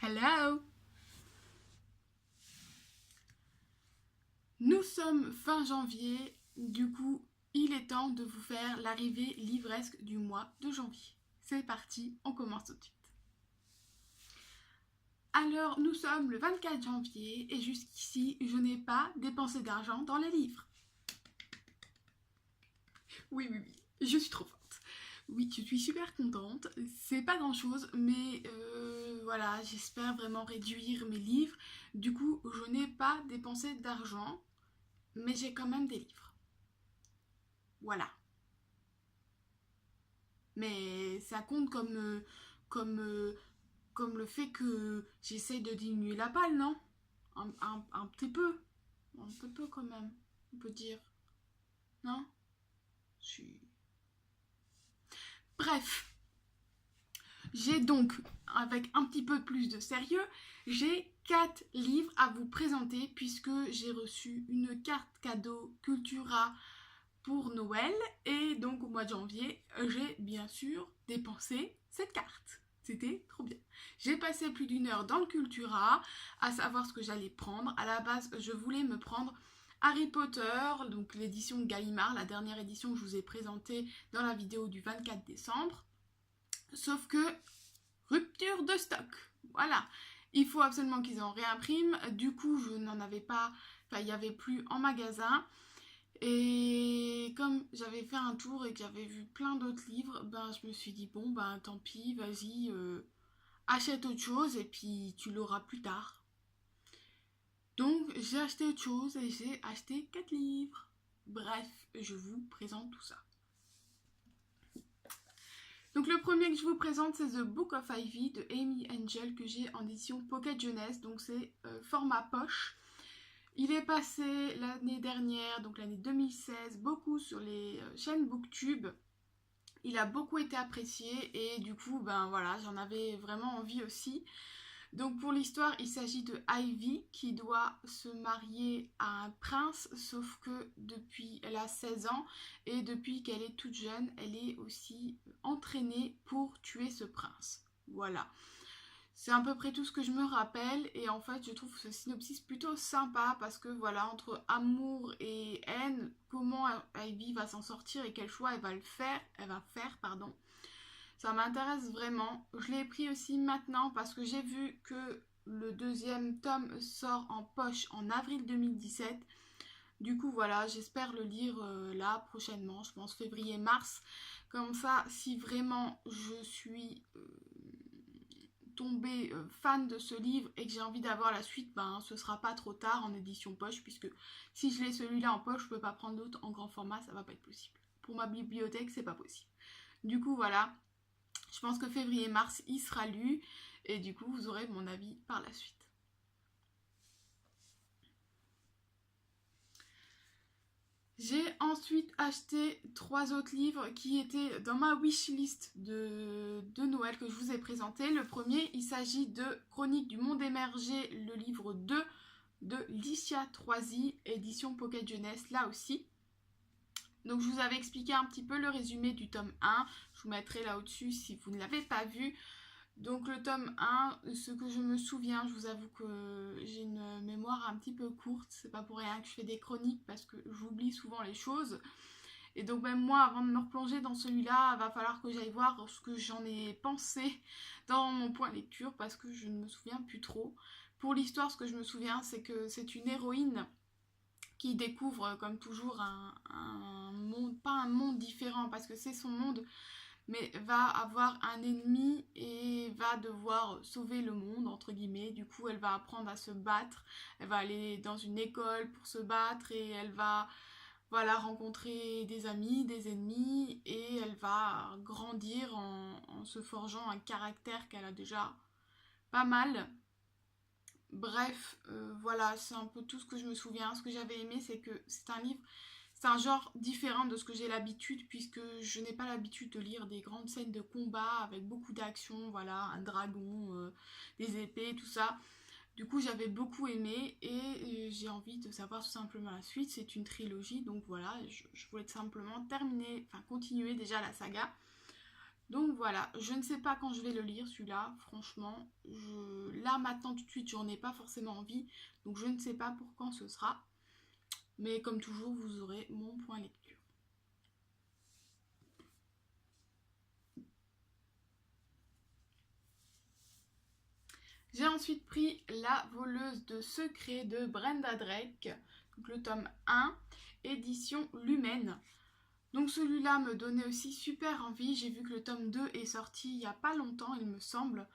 Hello! Nous sommes fin janvier, du coup, il est temps de vous faire l'arrivée livresque du mois de janvier. C'est parti, on commence tout de suite. Alors, nous sommes le 24 janvier et jusqu'ici, je n'ai pas dépensé d'argent dans les livres. Oui, je suis trop forte. Oui, je suis super contente. C'est pas grand chose, mais voilà, j'espère vraiment réduire mes livres. Du coup, je n'ai pas dépensé d'argent, mais j'ai quand même des livres. Voilà. Mais ça compte comme le fait que j'essaye de diminuer la palle, non? Un petit peu. Un petit peu quand même, on peut dire. Non? Si. Bref. J'ai donc, avec un petit peu plus de sérieux, j'ai 4 livres à vous présenter puisque j'ai reçu une carte cadeau Cultura pour Noël et donc au mois de janvier, j'ai bien sûr dépensé cette carte. C'était trop bien. J'ai passé plus d'une heure dans le Cultura à savoir ce que j'allais prendre. À la base, je voulais me prendre Harry Potter, donc l'édition Gallimard, la dernière édition que je vous ai présentée dans la vidéo du 24 décembre. Sauf que rupture de stock. Voilà. Il faut absolument qu'ils en réimpriment. Du coup, je n'en avais pas, enfin, il n'y avait plus en magasin. Et comme j'avais fait un tour et que j'avais vu plein d'autres livres, ben je me suis dit bon ben tant pis, vas-y, achète autre chose et puis tu l'auras plus tard. Donc j'ai acheté autre chose et j'ai acheté 4 livres. Bref, je vous présente tout ça. Donc le premier que je vous présente, c'est The Book of Ivy de Amy Angel que j'ai en édition Pocket Jeunesse, donc c'est format poche. Il est passé l'année dernière, donc l'année 2016, beaucoup sur les chaînes Booktube. Il a beaucoup été apprécié et du coup, ben voilà, j'en avais vraiment envie aussi. Donc pour l'histoire, il s'agit de Ivy qui doit se marier à un prince, sauf que depuis, elle a 16 ans et depuis qu'elle est toute jeune, elle est aussi entraînée pour tuer ce prince. Voilà. C'est à peu près tout ce que je me rappelle et en fait je trouve ce synopsis plutôt sympa parce que voilà, entre amour et haine, comment Ivy va s'en sortir et quel choix elle va faire, pardon. Ça m'intéresse vraiment. Je l'ai pris aussi maintenant parce que j'ai vu que le deuxième tome sort en poche en avril 2017. Du coup voilà, j'espère le lire là prochainement, je pense février-mars. Comme ça, si vraiment je suis tombée fan de ce livre et que j'ai envie d'avoir la suite, ben ce sera pas trop tard en édition poche, puisque si je l'ai celui-là en poche, je peux pas prendre l'autre en grand format, ça va pas être possible. Pour ma bibliothèque, c'est pas possible. Du coup voilà, je pense que février-mars il sera lu et du coup vous aurez mon avis par la suite. J'ai ensuite acheté 3 autres livres qui étaient dans ma wishlist de Noël que je vous ai présenté. Le premier, il s'agit de Chronique du monde émergé, le livre 2 de Licia Troisi, édition Pocket Jeunesse, là aussi. Donc je vous avais expliqué un petit peu le résumé du tome 1, je vous mettrai là au-dessus si vous ne l'avez pas vu. Donc le tome 1, ce que je me souviens, je vous avoue que j'ai une mémoire un petit peu courte, c'est pas pour rien que je fais des chroniques parce que j'oublie souvent les choses. Et donc même moi, avant de me replonger dans celui-là, il va falloir que j'aille voir ce que j'en ai pensé dans mon point lecture parce que je ne me souviens plus trop. Pour l'histoire, ce que je me souviens, c'est que c'est une héroïne qui découvre, comme toujours, un monde, pas un monde différent parce que c'est son monde, mais va avoir un ennemi et va devoir sauver le monde, entre guillemets. Du coup, elle va apprendre à se battre, elle va aller dans une école pour se battre et elle va voilà, rencontrer des amis, des ennemis et elle va grandir en se forgeant un caractère qu'elle a déjà pas mal. Bref, voilà, c'est un peu tout ce que je me souviens. Ce que j'avais aimé, c'est que c'est un livre, c'est un genre différent de ce que j'ai l'habitude, puisque je n'ai pas l'habitude de lire des grandes scènes de combat avec beaucoup d'action, voilà, un dragon, des épées, tout ça. Du coup, j'avais beaucoup aimé et j'ai envie de savoir tout simplement la suite. C'est une trilogie, donc voilà, je voulais tout simplement terminer, enfin continuer déjà la saga. Donc voilà, je ne sais pas quand je vais le lire celui-là, franchement. Là maintenant tout de suite j'en ai pas forcément envie, donc je ne sais pas pour quand ce sera. Mais comme toujours vous aurez mon point lecture. J'ai ensuite pris La voleuse de secrets de Brenda Drake, donc le tome 1, édition Lumen. Donc celui-là me donnait aussi super envie, j'ai vu que le tome 2 est sorti il n'y a pas longtemps il me semble.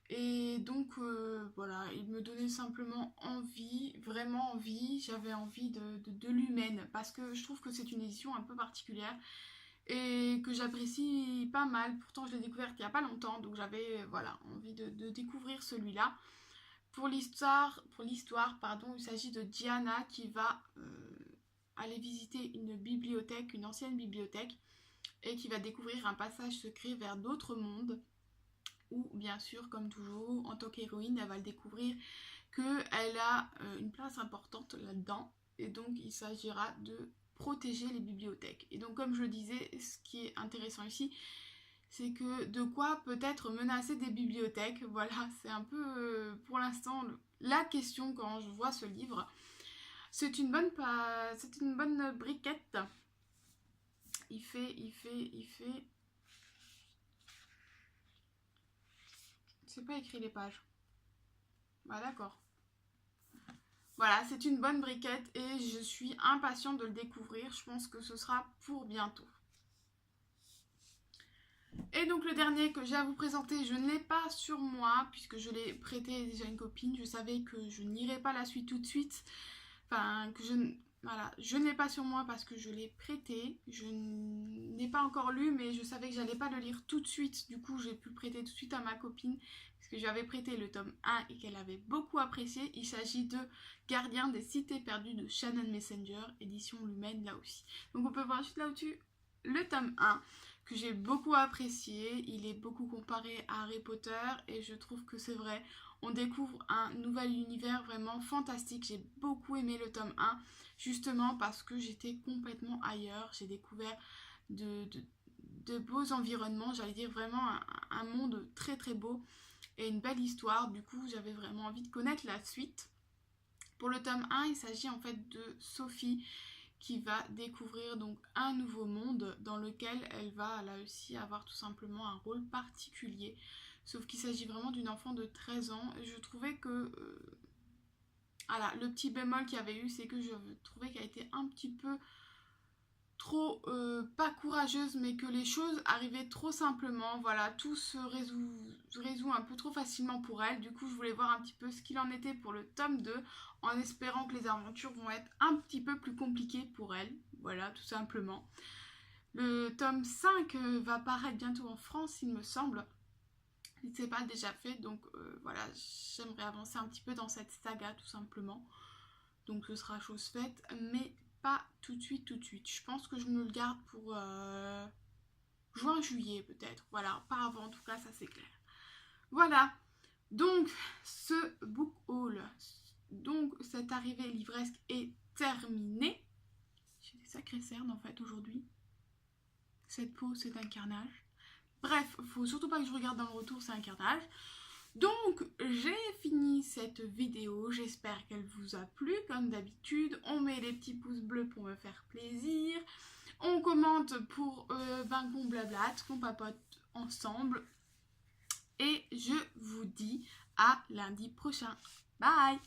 Et donc voilà, il me donnait simplement envie, vraiment envie, j'avais envie de Lumen, parce que je trouve que c'est une édition un peu particulière et que j'apprécie pas mal. Pourtant je l'ai découverte il n'y a pas longtemps, donc j'avais voilà, envie de découvrir celui-là. Pour l'histoire, pardon, il s'agit de Diana qui va aller visiter une bibliothèque, une ancienne bibliothèque, et qui va découvrir un passage secret vers d'autres mondes, où bien sûr, comme toujours, en tant qu'héroïne, elle va le découvrir qu'elle a une place importante là-dedans, et donc il s'agira de protéger les bibliothèques. Et donc comme je le disais, ce qui est intéressant ici, c'est que de quoi peut-être menacer des bibliothèques. Voilà, c'est un peu pour l'instant la question quand je vois ce livre. C'est une bonne briquette. Il fait. C'est pas écrit les pages. Bah d'accord. Voilà, c'est une bonne briquette et je suis impatiente de le découvrir. Je pense que ce sera pour bientôt. Et donc le dernier que j'ai à vous présenter, je ne l'ai pas sur moi puisque je l'ai prêté déjà à une copine. Je savais que je n'irais pas la suite tout de suite. Enfin, que je ne l'ai pas sur moi parce que je l'ai prêté. Je n'ai pas encore lu, mais je savais que j'allais pas le lire tout de suite. Du coup, j'ai pu le prêter tout de suite à ma copine parce que j'avais prêté le tome 1 et qu'elle avait beaucoup apprécié. Il s'agit de Gardien des cités perdues de Shannon Messenger, édition Lumen là aussi. Donc on peut voir juste là au-dessus le tome 1 que j'ai beaucoup apprécié. Il est beaucoup comparé à Harry Potter et je trouve que c'est vrai. On découvre un nouvel univers vraiment fantastique. J'ai beaucoup aimé le tome 1, justement parce que j'étais complètement ailleurs. J'ai découvert de beaux environnements, j'allais dire vraiment un monde très très beau et une belle histoire. Du coup, j'avais vraiment envie de connaître la suite. Pour le tome 1, il s'agit en fait de Sophie qui va découvrir donc un nouveau monde dans lequel elle va là aussi avoir tout simplement un rôle particulier. Sauf qu'il s'agit vraiment d'une enfant de 13 ans. Et je trouvais que... voilà, le petit bémol qu'il y avait eu, c'est que je trouvais qu'elle était un petit peu trop... pas courageuse, mais que les choses arrivaient trop simplement. Voilà, tout se résout un peu trop facilement pour elle. Du coup, je voulais voir un petit peu ce qu'il en était pour le tome 2, en espérant que les aventures vont être un petit peu plus compliquées pour elle. Voilà, tout simplement. Le tome 5 va paraître bientôt en France, il me semble. Il ne s'est pas déjà fait, donc voilà, j'aimerais avancer un petit peu dans cette saga tout simplement. Donc ce sera chose faite, mais pas tout de suite. Je pense que je me le garde pour juin, juillet peut-être. Voilà, pas avant en tout cas, ça c'est clair. Voilà, donc ce book haul, donc cette arrivée livresque est terminée. J'ai des sacrées cernes en fait aujourd'hui. Cette peau, c'est un carnage. Bref, faut surtout pas que je regarde dans le retour, c'est un carnage. Donc, j'ai fini cette vidéo. J'espère qu'elle vous a plu, comme d'habitude. On met les petits pouces bleus pour me faire plaisir. On commente pour qu'on blablate, qu'on papote ensemble. Et je vous dis à lundi prochain. Bye!